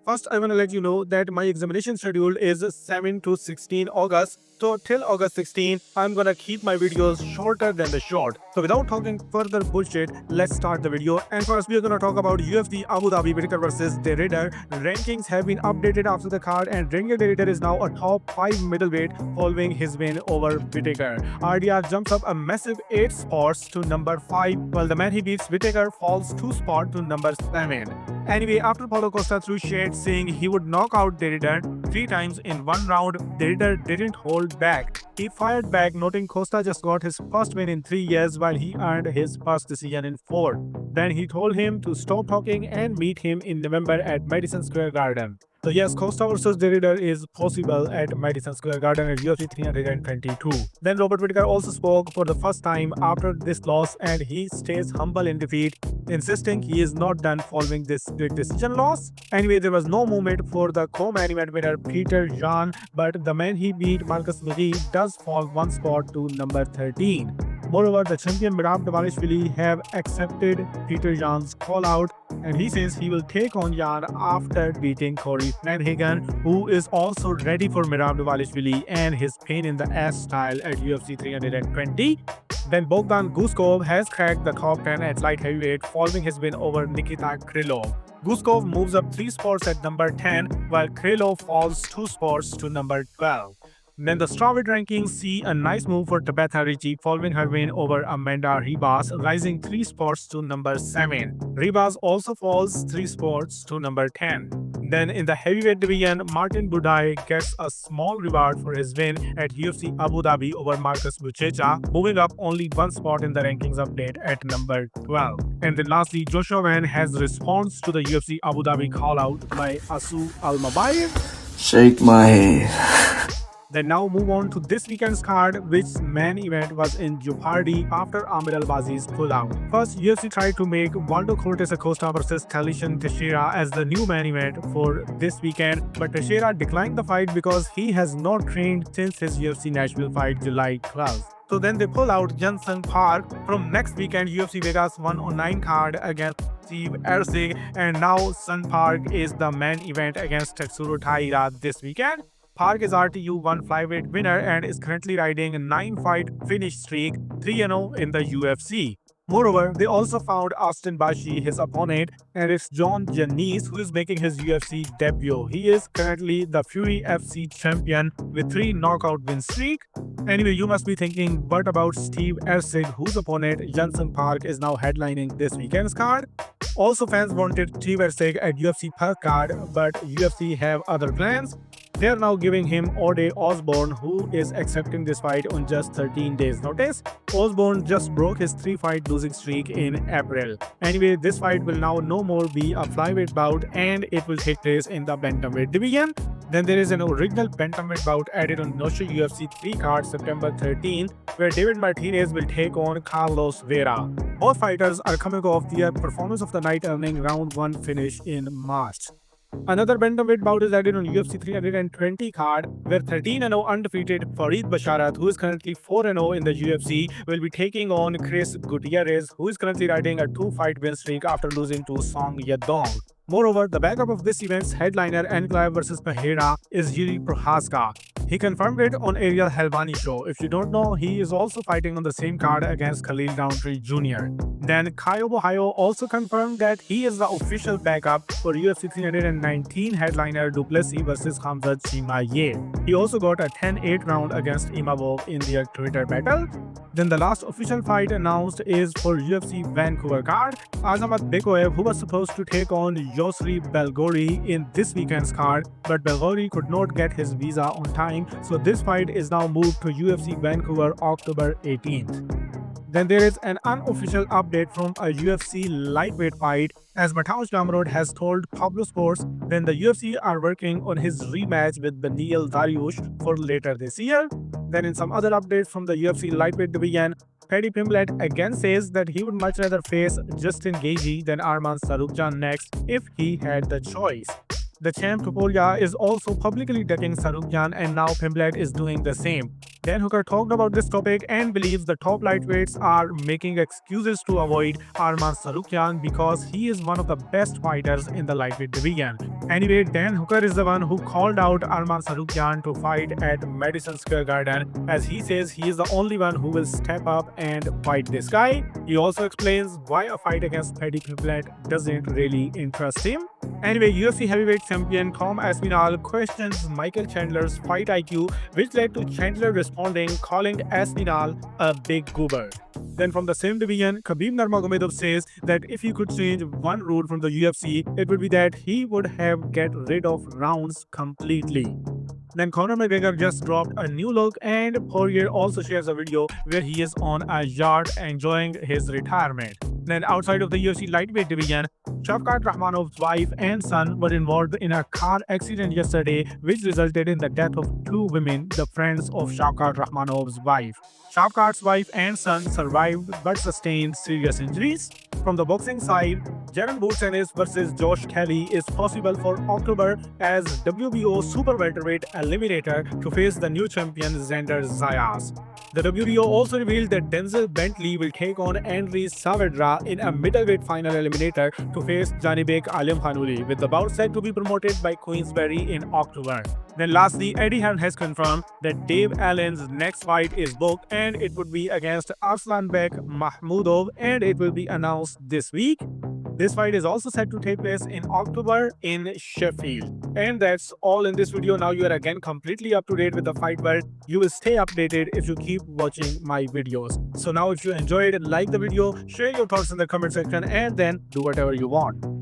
First, I want to let you know that my examination schedule is 7 to 16 August. So till August 16, I'm gonna keep my videos shorter than the short. So without talking further bullshit, let's start the video. And first, we're gonna talk about UFC Abu Dhabi Whittaker versus Derrida. Rankings have been updated after the card, and Daniel Derrida is now a top 5 middleweight following his win over Whittaker. RDR jumps up a massive 8 spots to number 5, while the man he beats Whittaker falls 2 spots to number 7. Anyway, after Paulo Costa threw shade saying he would knock out Derrida 3 times in one round, Derrida didn't hold back. He fired back, noting Costa just got his first win in 3 years while he earned his first decision in 4. Then he told him to stop talking and meet him in November at Madison Square Garden. So yes, Costa versus Derrida is possible at Madison Square Garden at UFC 322. Then Robert Whittaker also spoke for the first time after this loss, and he stays humble in defeat, insisting he is not done following this big decision loss. Anyway, there was no movement for the co-main event winner Peter Jan, but the man he beat, Marcus McGee, does fall 1 spot to number 13. Moreover, the champion Merab Dvalishvili have accepted Peter Jan's call-out, and he says he will take on Jan after beating Corey Flanagan, who is also ready for Merab Dvalishvili and his pain in the ass style at UFC 320. Then Bogdan Guskov has cracked the top 10 at light heavyweight following his win over Nikita Krylov. Guskov moves up 3 spots at number 10, while Krylov falls 2 spots to number 12. Then the strawweight rankings see a nice move for Tabitha Ricci following her win over Amanda Ribas, rising 3 spots to number 7. Ribas also falls 3 spots to number 10. Then in the heavyweight division, Martin Budai gets a small reward for his win at UFC Abu Dhabi over Marcus Buchecha, moving up only 1 spot in the rankings update at number 12. And then lastly, Joshua Van has response to the UFC Abu Dhabi call-out by Asu Almabayev. Shake my head. Then now move on to this weekend's card, which main event was in Jeopardy after Amir Albazi's pullout. First, UFC tried to make Waldo Cortes Acosta versus Talishan Teixeira as the new main event for this weekend, but Teixeira declined the fight because he has not trained since his UFC Nashville fight July 12th. So then they pull out Jensen Park from next weekend UFC Vegas 109 card against Steve Erceg, and now Sun Park is the main event against Tetsuro Taira this weekend. Park is RTU 1 flyweight winner and is currently riding a 9-fight finish streak, 3-0 in the UFC. Moreover, they also found Austin Bashi, his opponent, and it's Jon Jones who is making his UFC debut. He is currently the Fury FC champion with 3 knockout win streak. Anyway, you must be thinking, what about Steve Erceg, whose opponent Jensen Park is now headlining this weekend's card? Also, fans wanted Steve Erceg at UFC Park card, but UFC have other plans. They are now giving him Ode Osborne, who is accepting this fight on just 13 days notice. Osborne just broke his 3-fight losing streak in April. Anyway, this fight will now no more be a flyweight bout, and it will take place in the bantamweight division. Then there is an original bantamweight bout added on Noche UFC 3 card September 13th, where David Martinez will take on Carlos Vera. Both fighters are coming off their performance of the night, earning round 1 finish in March. Another bantamweight bout is added on UFC 320 card, where 13-0 undefeated Farid Basharat, who is currently 4-0 in the UFC, will be taking on Chris Gutierrez, who is currently riding a 2-fight win streak after losing to Song Yadong. Moreover, the backup of this event's headliner Ankalaev vs Pereira is Yuri Prohaska. He confirmed it on Ariel Helvani show. If you don't know, he is also fighting on the same card against Khalil Roundtree Jr. Then Caio Borralho also confirmed that he is the official backup for UFC 319 headliner Duplessis vs Khamzat Chimaev. He also got a 10-8 round against Imavov in their Twitter battle. Then the last official fight announced is for UFC Vancouver card. Azamat Bekoev, who was supposed to take on Yosri Belgori in this weekend's card, but Belgori could not get his visa on time, so this fight is now moved to UFC Vancouver October 18th. Then there is an unofficial update from a UFC lightweight fight, as Mateusz Gamrot has told Pablo Sports then the UFC are working on his rematch with Beneil Dariush for later this year. Then in some other updates from the UFC lightweight division, Paddy Pimblett again says that he would much rather face Justin Gaethje than Arman Tsarukyan next if he had the choice. The champ Topuria is also publicly ducking Tsarukyan, and now Pimblett is doing the same. Dan Hooker talked about this topic and believes the top lightweights are making excuses to avoid Arman Tsarukyan because he is one of the best fighters in the lightweight division. Anyway, Dan Hooker is the one who called out Arman Tsarukyan to fight at Madison Square Garden, as he says he is the only one who will step up and fight this guy. He also explains why a fight against Paddy Pimblett doesn't really interest him. Anyway, UFC heavyweight champion Tom Aspinall questions Michael Chandler's fight IQ, which led to Chandler responding, calling Aspinall a big goober. Then from the same division, Khabib Nurmagomedov says that if he could change one rule from the UFC, it would be that he would have get rid of rounds completely. Then Conor McGregor just dropped a new look, and Poirier also shares a video where he is on a yacht enjoying his retirement. Then outside of the UFC lightweight division, Shavkat Rahmanov's wife and son were involved in a car accident yesterday, which resulted in the death of two women, the friends of Shavkat Rahmanov's wife. Shavkat's wife and son survived but sustained serious injuries. From the boxing side, Jaron Boots versus Josh Kelly is possible for October as WBO super welterweight eliminator to face the new champion Xander Zayas. The WBO also revealed that Denzel Bentley will take on Henry Saavedra in a middleweight final eliminator to face Janibek Alimkhanuli, with the bout set to be promoted by Queensberry in October. Then lastly, Eddie Hearn has confirmed that Dave Allen's next fight is booked and it would be against Arslanbek Mahmudov, and it will be announced this week. This fight is also set to take place in October in Sheffield. And that's all in this video. Now you are again completely up to date with the fight world. You will stay updated if you keep watching my videos. So now if you enjoyed, like the video, share your thoughts in the comment section, and then do whatever you want.